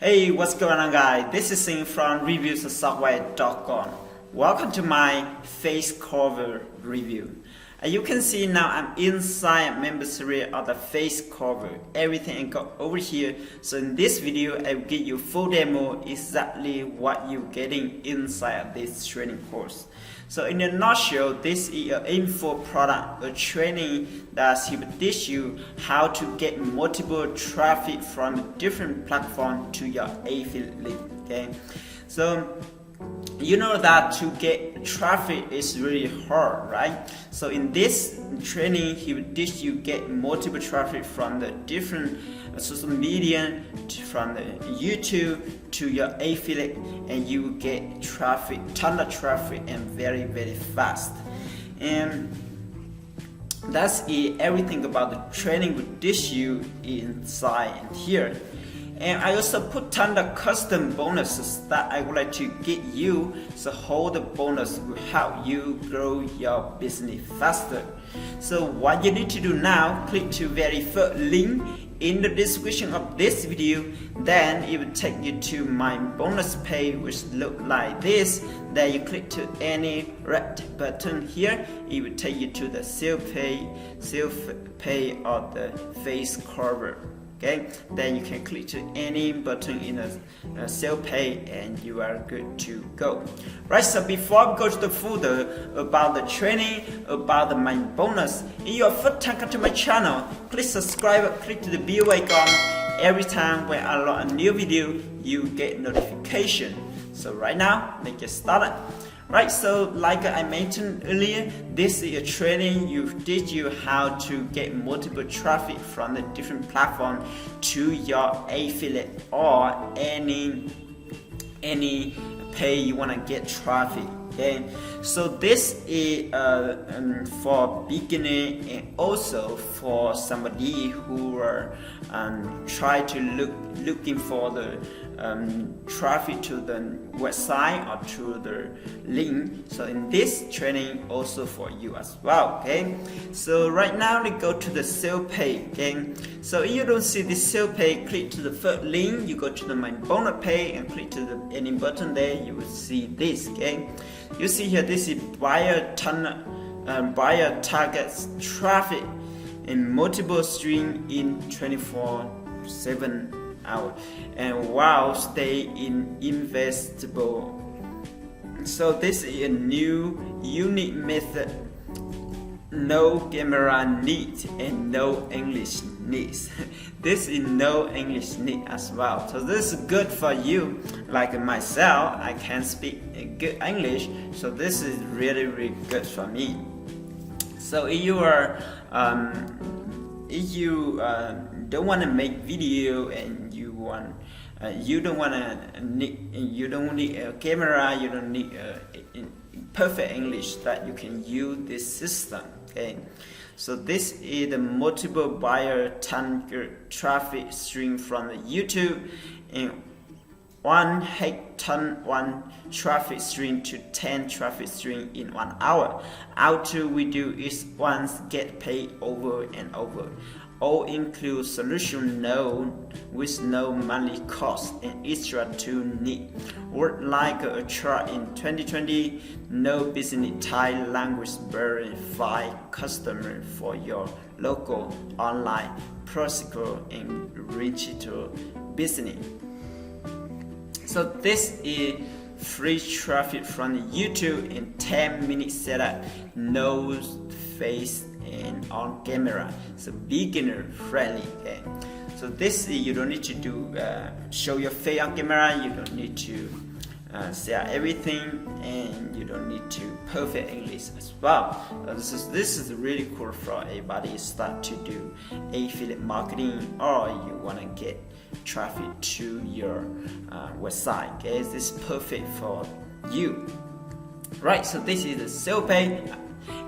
Hey, what's going on guys? This is Sing from reviewssoftware.com. Welcome to my Facecover review. You can see now I'm inside membership of the Facecover. Everything I got over here. So in this video, I will give you full demo exactly what you're getting inside of this training course. So in a nutshell, this is an info product, a training that will teach you how to get multiple traffic from different platforms to your affiliate link. Okay, so you know that to get traffic is really hard, right? So in this training, he will teach you get multiple traffic from the different social media, from the YouTube to your affiliate, and you will get traffic, ton of traffic, and very fast. And that's it. Everything about the training will teach you inside and here. And I also put ton of custom bonuses that I would like to get you, so all the bonus will help you grow your business faster. So what you need to do now, click to very first link in the description of this video, then it will take you to my bonus page, which look like this. Then you click to any red button here, it will take you to the self pay of the Facecover. Okay, then you can click to any button in a self pay and you are good to go. Right, so before we go to the further about the training, about my bonus, if you are first time come to my channel, click subscribe, click to the bell icon. Every time when I launch a new video, you get notification. So right now, let's get started. Right, so like I mentioned earlier, this is a training you teach you how to get multiple traffic from the different platform to your affiliate or any pay you want to get traffic. Okay, so this is for beginner and also for somebody who are try to looking for the traffic to the website or to the link. So in this training also for you as well. Okay, so right now we go to the sale page. Okay, so if you don't see the sale page, click to the first link, you go to the my bonus page and click to the any button there, you will see this. Okay, you see here, this is buyer targets traffic in multiple stream in 24/7 hours and while stay in investable. So this is a new unique method. No camera need and no English needs. This is no English need as well. So this is good for you. Like myself, I can speak good English, so this is really good for me. So if you are don't want to make video and you don't need a camera, you don't need perfect English, that you can use this system. Okay, so this is the multiple buyer target traffic stream from the YouTube, and one traffic stream to 10 traffic stream in 1 hour. How we do is once get paid over and over. All include solution node with no monthly cost and extra to need. Work like a chart in 2020. No business Thai language verify customer for your local online practical and digital business. So this is free traffic from YouTube in 10-minute setup, no face and on camera. So beginner friendly. Okay, so this you don't need to do show your face on camera, you don't need to say everything, and you don't need to perfect English as well. This is really cool for everybody start to do affiliate marketing or you want to get traffic to your website. Okay, this is perfect for you. Right, so this is the sale page.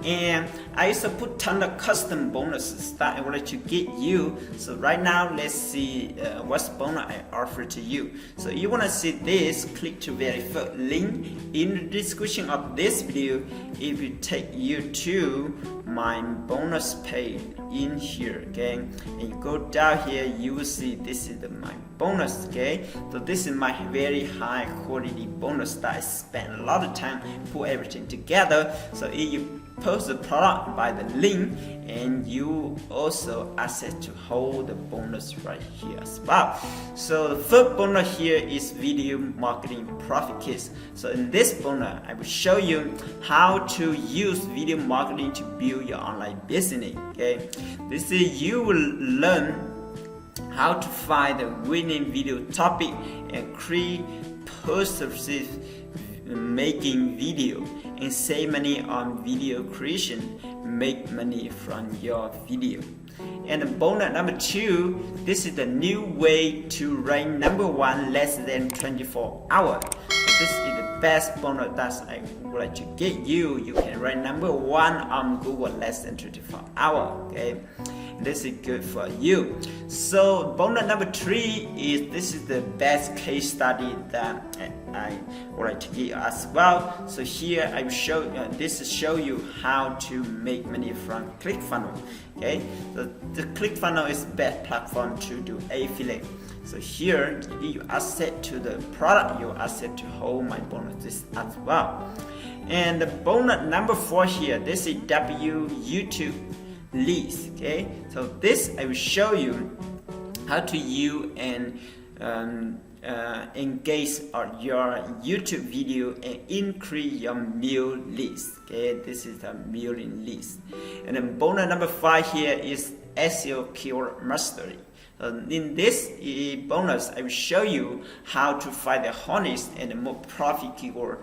And I also put ton of custom bonuses that I would like to get you. So right now, let's see what's bonus I offer to you. So you want to see this, click to very first link in the description of this video. It will take you to my bonus page in here, okay? And you go down here, you will see this is my bonus, okay? So this is my very high quality bonus that I spent a lot of time put everything together. So if you post the product by the link, and you also access to hold the bonus right here as well. So the first bonus here is video marketing profit kits. So in this bonus, I will show you how to use video marketing to build your online business. Okay, this is you will learn how to find the winning video topic and create persuasive making video and save money on video creation, make money from your video. And the bonus number 2, this is the new way to rank number 1 less than 24 hours. This is the best bonus that I would like to get you. You can rank number 1 on Google less than 24 hours. Okay, this is good for you. So bonus number 3 is this is the best case study that I would like to give you as well. So here I will show show you how to make money from ClickFunnels. Okay, the ClickFunnels is the best platform to do affiliate. So here you asset to the product, you asset to hold my bonuses as well. And the bonus number 4 here, this is YouTube leads. Okay, so this I will show you how to use and engage on your YouTube video and increase your mail list. Okay, this is a mailing list. And then bonus number 5 here is SEO keyword mastery. In this bonus, I will show you how to find the honest and the more profit keyword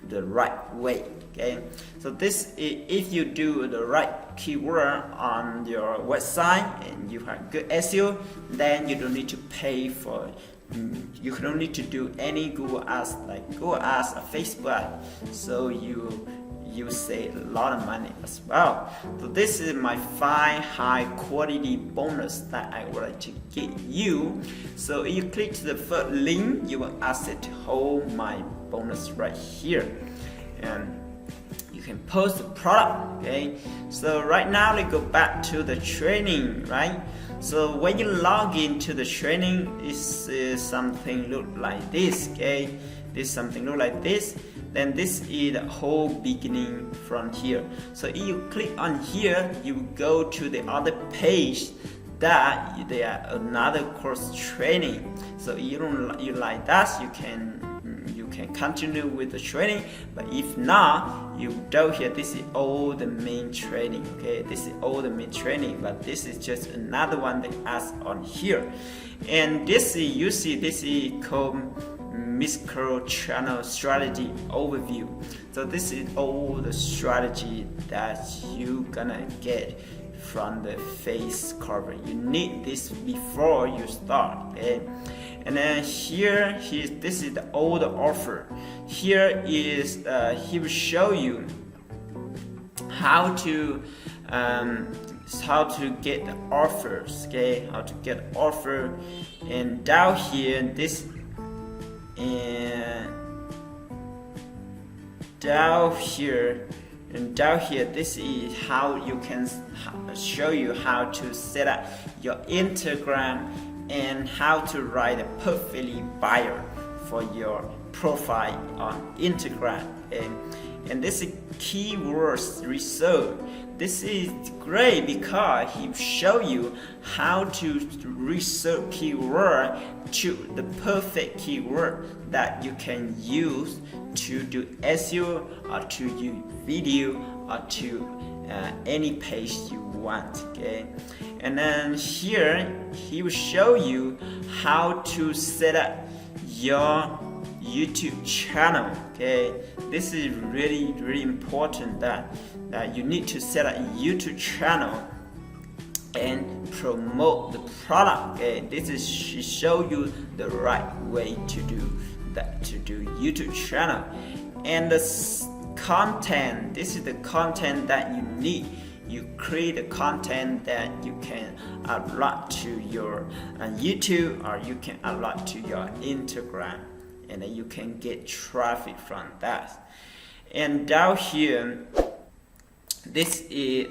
the right way. Okay, so this if you do the right keyword on your website and you have good SEO, then you don't need to pay for. You don't need to do any Google ads like Google ads or Facebook ads. So you save a lot of money as well. So this is my 5 high quality bonus that I would like to get you. So if you click to the first link, you will access to hold my bonus right here, and you can post the product. Okay, so right now let's go back to the training, right? So when you log into the training, is something look like this. Okay, this something look like this. Then this is the whole beginning from here. So if you click on here, you go to the other page that there are another course training. So you like that, you can continue with the training. But if not, you go here. This is all the main training. Okay, this is all the main training. But this is just another one that adds on here. And this is you see this is called micro channel strategy overview. So this is all the strategy that you gonna get from the Facecover. You need this before you start. Okay, and then this is the old offer. Here is he will show you how to get the offers. Okay, how to get offer, and down here this. And down here, this is how you can show you how to set up your Instagram and how to write a perfectly bio for your profile on Instagram. And this is keywords research. This is great because he show you how to research keyword to the perfect keyword that you can use to do SEO or to use video or to any page you want. Okay, and then here he will show you how to set up your YouTube channel. Okay, this is really important that you need to set up a YouTube channel and promote the product. Okay, this is to show you the right way to do that, to do YouTube channel. And content. This is the content that you need. You create the content that you can upload to your YouTube, or you can upload to your Instagram, and then you can get traffic from that. And down here, this is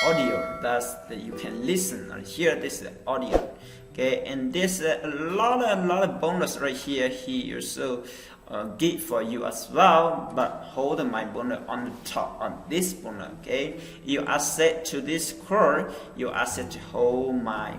audio that you can listen. Here, this is audio. Okay, and there's a lot of bonus right here. So good for you as well. But hold my bonus on the top on this bonus. Okay, you access to this core, you access to hold my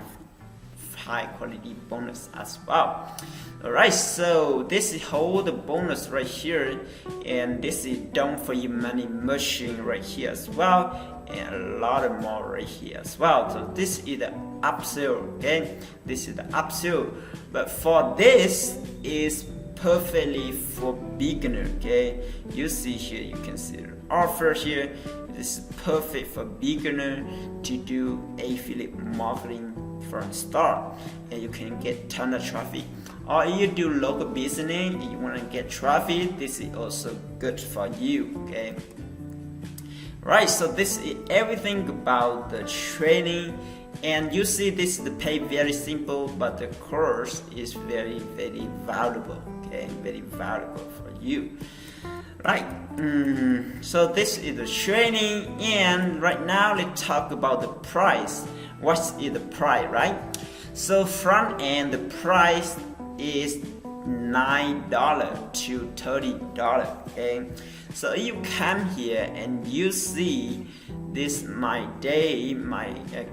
high quality bonus as well. Alright, so this is hold the bonus right here, and this is done for your money machine right here as well, and a lot of more right here as well. So this is the upsell. Okay, this is the upsell, but for this is perfectly for beginner. Okay, you see here, you can see the offer here. This is perfect for beginner to do affiliate marketing from start, and you can get ton of traffic. Or you do local business and you want to get traffic, this is also good for you. Okay, right, so this is everything about the training. And you see, this is the pay very simple, but the course is very valuable. Okay, very valuable for you. Right, so this is the training, and right now let's talk about the price. What is the price, right? So front end, the price is $9 to $30. Okay, so you come here and you see this my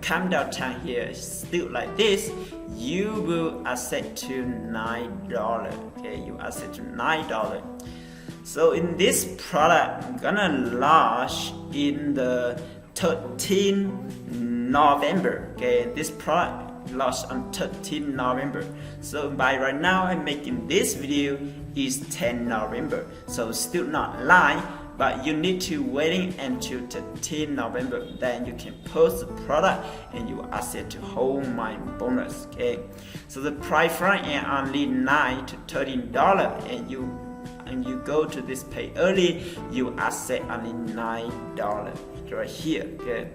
countdown time here is still like this. You will access to $9. Okay, you access to $9. So in this product, I'm gonna launch in the 13th November. Okay, this product launched on 13th November. So by right now, I'm making this video is 10 November. So still not live, but you need to waiting until 13th November. Then you can post the product and you access to hold my bonus. Okay, so the price front end only $9 to $13, and you go to this pay early, you access only $9 right here. Okay,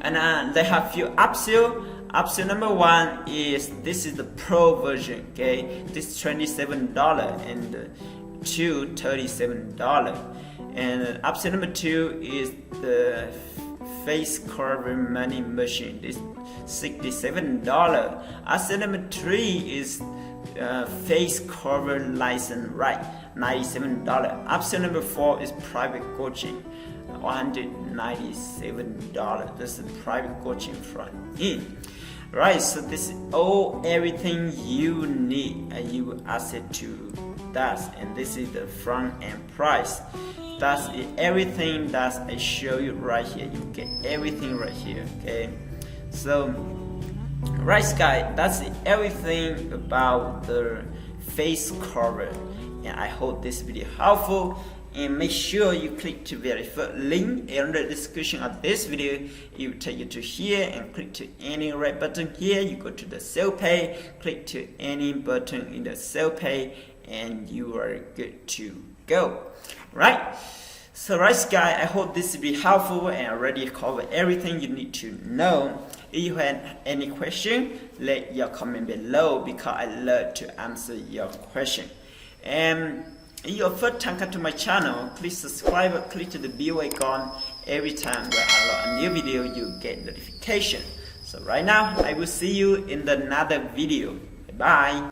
and they have few upsell. Upsell number one is this is the pro version. Okay, this is $27 and to $37. And upsell number two is the Facecover money machine. This $67. Upsell number three is Facecover license, right? $97. Upsell number four is private coaching, $197. This is private coaching front end. Right, so this is everything you need, and you will access to that, and this is the front end price. That's everything that I show you right here. You get everything right here. Okay, so right guys, that's everything about the Facecover, and I hope this video helpful. And make sure you click to verify link in the description of this video. It will take you to here, and click to any red button here. You go to the sale page, click to any button in the sale page, and you are good to go. Right? So guys, I hope this will be helpful and already covered everything you need to know. If you have any question, let your comment below, because I love to answer your question. And if you're first time come to my channel, please subscribe or click to the bell icon. Every time where I upload a new video, you get notification. So right now, I will see you in another video. Bye.